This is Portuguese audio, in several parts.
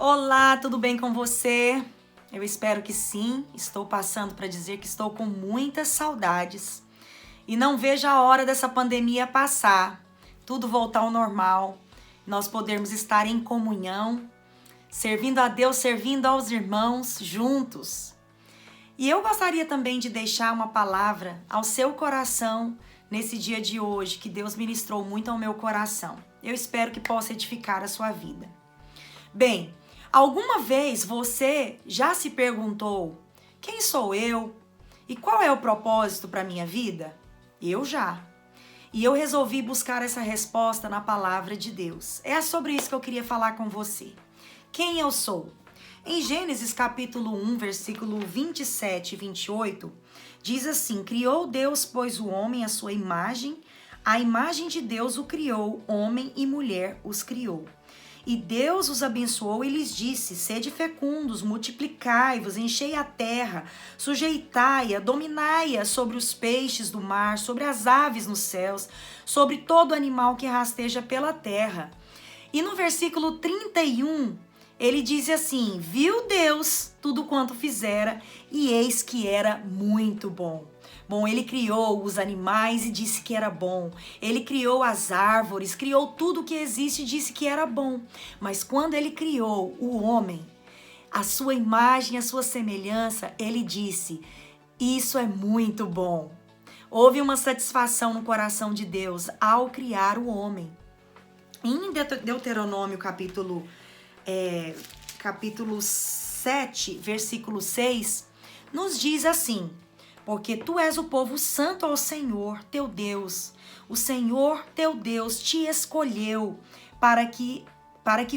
Olá, tudo bem com você? Eu espero que sim. Estou passando para dizer que estou com muitas saudades e não vejo a hora dessa pandemia passar, tudo voltar ao normal, nós podermos estar em comunhão, servindo a Deus, servindo aos irmãos juntos. E eu gostaria também de deixar uma palavra ao seu coração nesse dia de hoje, que Deus ministrou muito ao meu coração. Eu espero que possa edificar a sua vida. Bem, alguma vez você já se perguntou: quem sou eu? E qual é o propósito para minha vida? Eu já. E eu resolvi buscar essa resposta na palavra de Deus. É sobre isso que eu queria falar com você. Quem eu sou? Em Gênesis capítulo 1, versículo 27 e 28, diz assim: criou Deus, pois, o homem à sua imagem, a imagem de Deus o criou, homem e mulher os criou. E Deus os abençoou e lhes disse: sede fecundos, multiplicai-vos, enchei a terra, sujeitai-a, dominai-a sobre os peixes do mar, sobre as aves nos céus, sobre todo animal que rasteja pela terra. E no versículo 31, ele diz assim: viu Deus tudo quanto fizera, e eis que era muito bom. Bom, ele criou os animais e disse que era bom. Ele criou as árvores, criou tudo que existe e disse que era bom. Mas quando ele criou o homem, a sua imagem, a sua semelhança, ele disse: isso é muito bom. Houve uma satisfação no coração de Deus ao criar o homem. Em Deuteronômio capítulo 7, versículo 6, nos diz assim: porque tu és o povo santo ao Senhor teu Deus. O Senhor teu Deus te escolheu para que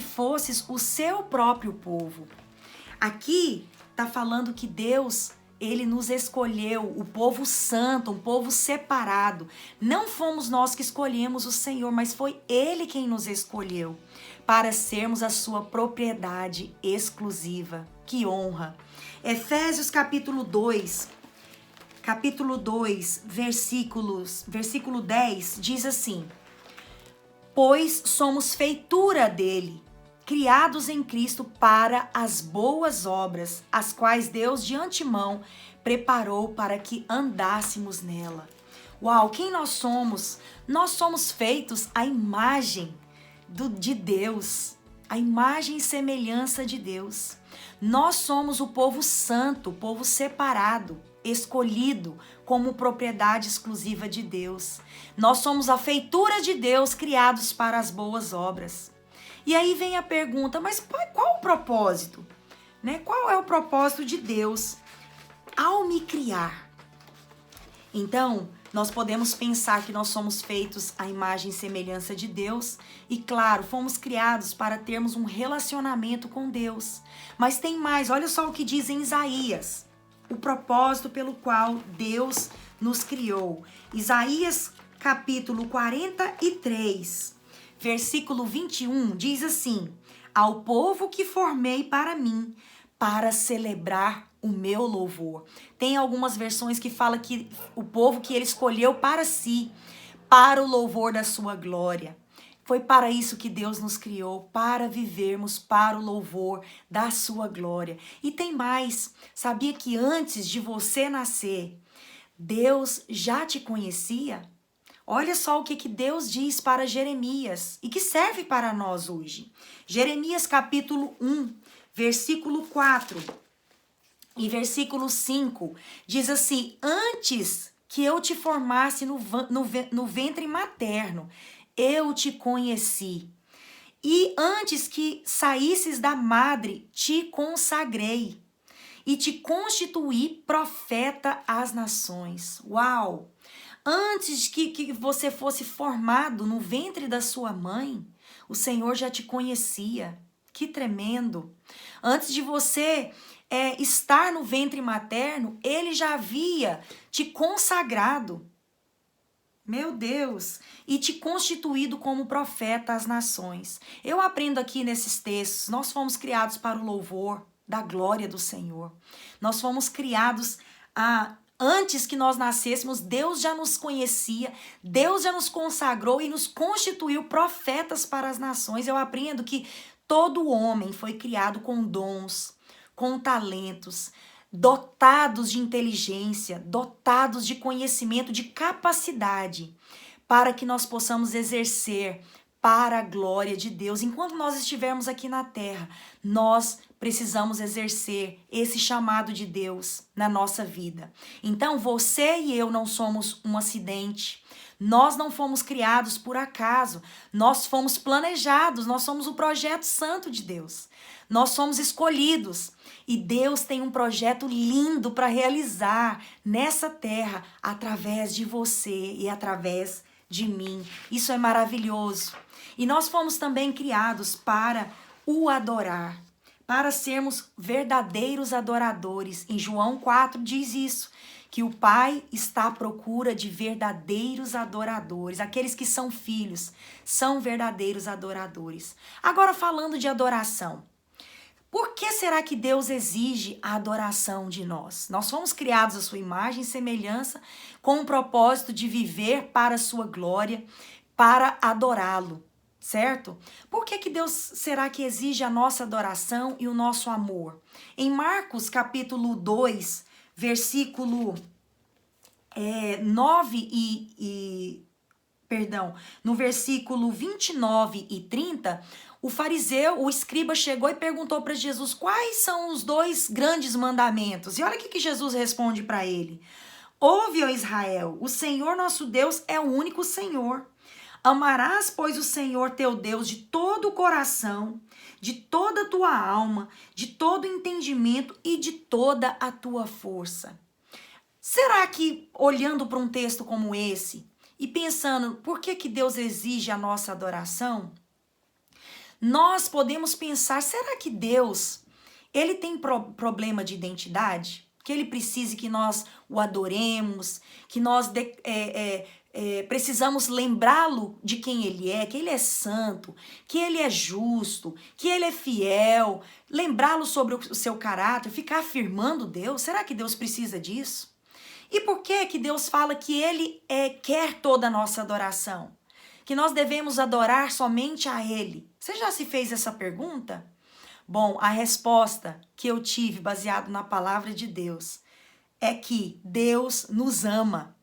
fosses o seu próprio povo. Aqui está falando que Deus, ele nos escolheu, o povo santo, um povo separado. Não fomos nós que escolhemos o Senhor, mas foi ele quem nos escolheu para sermos a sua propriedade exclusiva. Que honra! Efésios capítulo 2, versículo 10, diz assim: pois somos feitura dele, criados em Cristo para as boas obras, as quais Deus de antemão preparou para que andássemos nela. Uau, quem nós somos? Nós somos feitos à imagem de Deus, a imagem e semelhança de Deus. Nós somos o povo santo, o povo separado, escolhido como propriedade exclusiva de Deus. Nós somos a feitura de Deus, criados para as boas obras. E aí vem a pergunta: mas qual o propósito? Qual é o propósito de Deus ao me criar? Então, nós podemos pensar que nós somos feitos à imagem e semelhança de Deus e, claro, fomos criados para termos um relacionamento com Deus. Mas tem mais, olha só o que diz em Isaías, o propósito pelo qual Deus nos criou. Isaías capítulo 43, versículo 21, diz assim: ao povo que formei para mim, para celebrar o meu louvor. Tem algumas versões que falam que o povo que ele escolheu para si, para o louvor da sua glória. Foi para isso que Deus nos criou, para vivermos para o louvor da sua glória. E tem mais, sabia que antes de você nascer, Deus já te conhecia? Olha só o que Deus diz para Jeremias e que serve para nós hoje. Jeremias capítulo 1, versículo 4 e versículo 5, diz assim: antes que eu te formasse no ventre materno, eu te conheci. E antes que saísses da madre, te consagrei. E te constituí profeta às nações. Uau! Antes que você fosse formado no ventre da sua mãe, o Senhor já te conhecia. Que tremendo! Antes de você estar no ventre materno, ele já havia te consagrado. Meu Deus! E te constituído como profeta às nações. Eu aprendo aqui nesses textos, nós fomos criados para o louvor da glória do Senhor. Nós fomos criados antes que nós nascêssemos, Deus já nos conhecia, Deus já nos consagrou e nos constituiu profetas para as nações. Eu aprendo que todo homem foi criado com dons, com talentos, dotados de inteligência, dotados de conhecimento, de capacidade, para que nós possamos exercer para a glória de Deus. Enquanto nós estivermos aqui na terra, nós precisamos exercer esse chamado de Deus na nossa vida. Então, você e eu não somos um acidente. Nós não fomos criados por acaso. Nós fomos planejados. Nós somos o projeto santo de Deus. Nós somos escolhidos. E Deus tem um projeto lindo para realizar nessa terra através de você e através de mim. Isso é maravilhoso. E nós fomos também criados para o adorar, para sermos verdadeiros adoradores. Em João 4 diz isso, que o Pai está à procura de verdadeiros adoradores. Aqueles que são filhos são verdadeiros adoradores. Agora, falando de adoração, por que será que Deus exige a adoração de nós? Nós fomos criados à sua imagem e semelhança com o propósito de viver para a sua glória, para adorá-lo, certo? Por que Deus será que exige a nossa adoração e o nosso amor? Em Marcos capítulo 2, versículo 9 no versículo 29 e 30, o fariseu, o escriba chegou e perguntou para Jesus quais são os 2 grandes mandamentos. E olha o que Jesus responde para ele. Ouve, ó Israel, o Senhor nosso Deus é o único Senhor. Amarás, pois, o Senhor teu Deus de todo o coração, de toda a tua alma, de todo o entendimento e de toda a tua força. Será que, olhando para um texto como esse e pensando por que Deus exige a nossa adoração, nós podemos pensar, será que Deus, ele tem problema de identidade? Que ele precise que nós o adoremos, que nós precisamos lembrá-lo de quem ele é, que ele é santo, que ele é justo, que ele é fiel, lembrá-lo sobre o seu caráter, ficar afirmando Deus? Será que Deus precisa disso? E por que Deus fala que ele quer toda a nossa adoração? Que nós devemos adorar somente a ele? Você já se fez essa pergunta? Bom, a resposta que eu tive baseado na palavra de Deus é que Deus nos ama.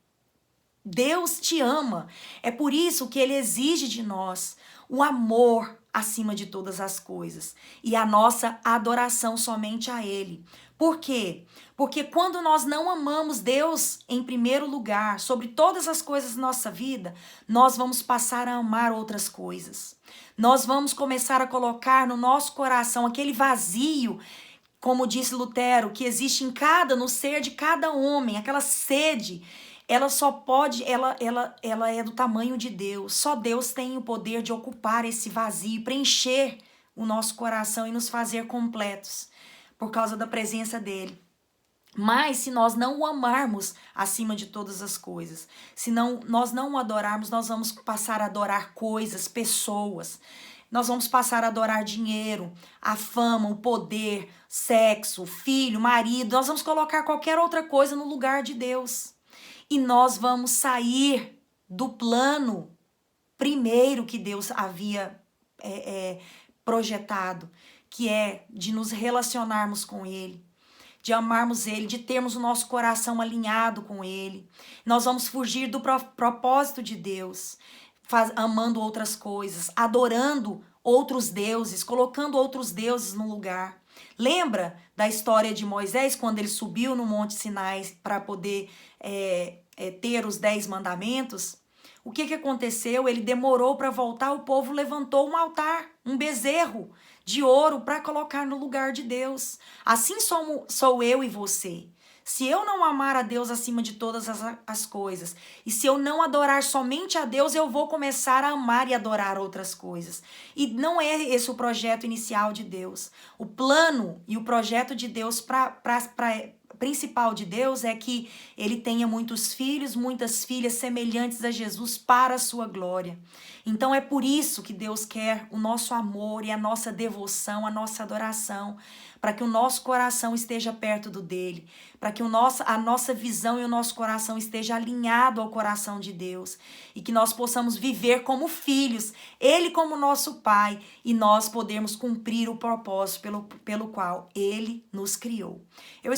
Deus te ama. É por isso que ele exige de nós o amor acima de todas as coisas e a nossa adoração somente a ele. Por quê? Porque quando nós não amamos Deus em primeiro lugar, sobre todas as coisas da nossa vida, nós vamos passar a amar outras coisas. Nós vamos começar a colocar no nosso coração aquele vazio, como disse Lutero, que existe no ser de cada homem, aquela sede. Ela só pode, ela é do tamanho de Deus. Só Deus tem o poder de ocupar esse vazio, preencher o nosso coração e nos fazer completos por causa da presença dele. Mas se nós não o amarmos acima de todas as coisas, se nós não o adorarmos, nós vamos passar a adorar coisas, pessoas. Nós vamos passar a adorar dinheiro, a fama, o poder, sexo, filho, marido. Nós vamos colocar qualquer outra coisa no lugar de Deus. E nós vamos sair do plano primeiro que Deus havia projetado, que é de nos relacionarmos com ele, de amarmos ele, de termos o nosso coração alinhado com ele. Nós vamos fugir do propósito de Deus, amando outras coisas, adorando outros deuses, colocando outros deuses no lugar. Lembra da história de Moisés, quando ele subiu no Monte Sinai para poder ter os 10 mandamentos? O que aconteceu? Ele demorou para voltar, o povo levantou um altar, um bezerro de ouro para colocar no lugar de Deus. Assim sou eu e você. Se eu não amar a Deus acima de todas as coisas, e se eu não adorar somente a Deus, eu vou começar a amar e adorar outras coisas. E não é esse o projeto inicial de Deus. O plano e o projeto de Deus para principal de Deus é que ele tenha muitos filhos, muitas filhas semelhantes a Jesus para a sua glória. Então é por isso que Deus quer o nosso amor e a nossa devoção, a nossa adoração, para que o nosso coração esteja perto do dele, para que a nossa visão e o nosso coração esteja alinhado ao coração de Deus e que nós possamos viver como filhos, ele como nosso pai e nós podermos cumprir o propósito pelo qual ele nos criou. Eu